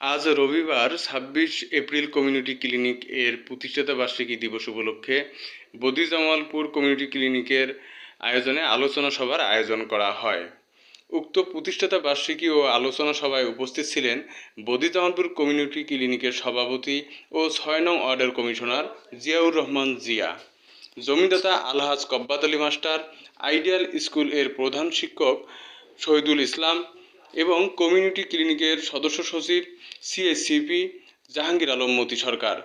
আজ রবিবার ২৬ April community clinic এর প্রতিষ্ঠাতা বার্ষিকী দিবস উপলক্ষে বদিজামালপুর কমিউনিটি ক্লিনিকের আয়োজনে আলোচনা সভার আয়োজন করা হয়। উক্ত প্রতিষ্ঠাতা বার্ষিকী ও আলোচনা সভায় উপস্থিত ছিলেন বদিজামালপুর কমিউনিটি ক্লিনিকের সভাপতি ও ৬ নং ওয়ার্ডের কমিশনার জিয়াউর রহমান জিয়া, জমিদাতা আলহাজ কব্বাত আলী মাস্টার, আইডিয়াল স্কুল এর প্রধান শিক্ষক শহীদুল ইসলাম এবং কমিউনিটি ক্লিনিকের সদস্য সচিব সিএসসিপি জাহাঙ্গীর আলম মতি সরকার।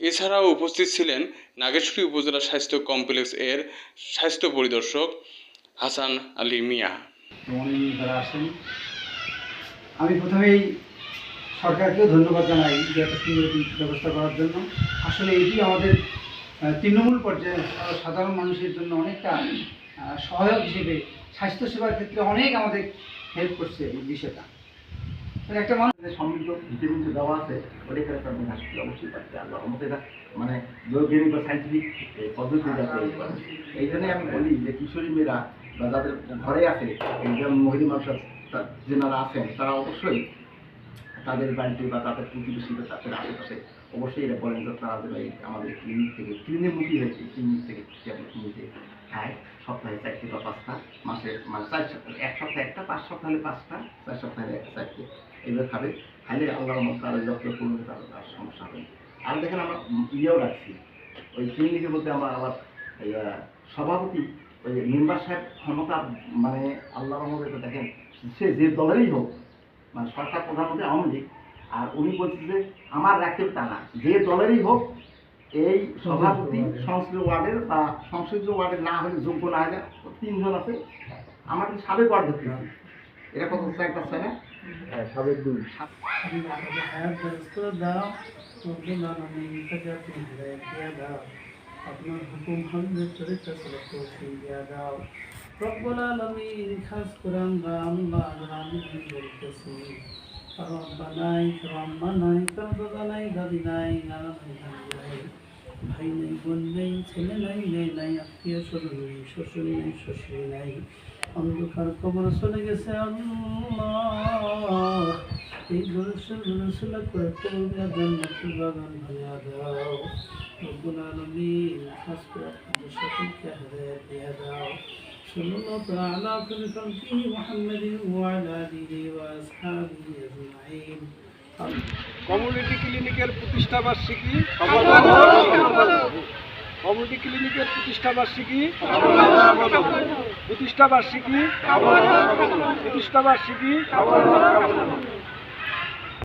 এছাড়াও উপস্থিত ছিলেন নাগেশ্বরী উপজেলা স্বাস্থ্য কমপ্লেক্স এর স্বাস্থ্য পরিদর্শক হাসান আলী মিয়া। আমি প্রথমেই সরকারকেও ধন্যবাদ জানাই যে এত সুন্দর ব্যবস্থা করার জন্য। আসলে এটি আমাদের তৃণমূল পর্যায়ে সাধারণ মানুষের জন্য অনেকটা সহায়ক হিসেবে স্বাস্থ্যসেবার ক্ষেত্রে অনেক আমাদের হেল্প করছে এই বিষয়টা। একটা মানুষের সমৃদ্ধ ভিটামিন যে দেওয়া আছে ওটা একটা হাসপাতাল অবশ্যই পাচ্ছে। আল্লাহ আমাদের এটা মানে বৈজ্ঞানিক বা সাইন্টিফিক পদ্ধতি যাতে এই জন্যই আমি বলি যে কিশোরী মেয়েরা বা যাদের ঘরে আছে একজন মহিলা মানুষ যেনারা আছেন তারা অবশ্যই তাদের বাড়িতে বা তাদের প্রতিবেশীতে তাদের আশেপাশে অবশ্যই এটা বলেন যে তারা যেন এই আমাদের ক্লিনিক থেকে ক্লিনিকমুখী হয়েছে ক্লিনিক থেকে নিতে খায়। সপ্তাহে 4টি বা 5টা, মাসে মানে 4 সপ্তাহ, 1 সপ্তাহে 1টা, 5 সপ্তাহ হলে 5টা, 4 সপ্তাহে 4টে এইভাবে খাবে। খাইলে আল্লাহর মতো তাদের যত্ন করলে তার সমস্যা হবে। আর দেখেন আমরা ইয়েও রাখছি ওই ক্লিনিকের মধ্যে আমরা আবার সভাপতি ওই মেম্বার সাহেব ক্ষমতা মানে আল্লাহর মধ্যে এটা দেখেন সে যে দলেরই হোক মানে সরকার প্রধানমন্ত্রী আওয়ামী লীগ আর উনি বলছে যে আমার রাখতে তা না যে দলেরই হোক এই সভাপতি সংসদীয় ওয়ার্ডের বা সংসদীয় ওয়ার্ডের না হলে যোগ্য না হলে 3 জন আছে। আমার কি সাবেক ওয়ার্ড ধরতেছি এটা কত চাই পাচ্ছে না সাবেক 2 আপনার হুকুম হবে চরিত্র দাও রব্বুল আলামিন। খাস করে আমরা আল্লাহ বলতেছি বানাই রম্মা নাই কারদা নাই দাদি নাই নানা নাই ভাই নেই বোন নেই ছেলে নাই মেয়ে নাই আত্মীয় স্বজন নেই শ্বশুর নেই শ্বশুর নাই অন্ধকার কবর চলে গেছে আল্লাহ এই গরসলা করে কবর জান্নাতুল বাগান বানিয়ে দাও রব্বুল আলামিন। খাস করে আপনাদের সকলকে হেদায়েত দিয়ে দাও। সাল্লাল্লাহু তাআলা আলা কুল্লি খালকিহি মুহাম্মাদিন ওয়া আলা আলিহি ওয়া আসহাবিহি আজমাইন। কমিউনিটি ক্লিনিকের প্রতিষ্ঠা বার্ষিকী কমিউনিটি ক্লিনিকের প্রতিষ্ঠা বার্ষিকী প্রতিষ্ঠা বার্ষিকী প্রতিষ্ঠা বার্ষিকী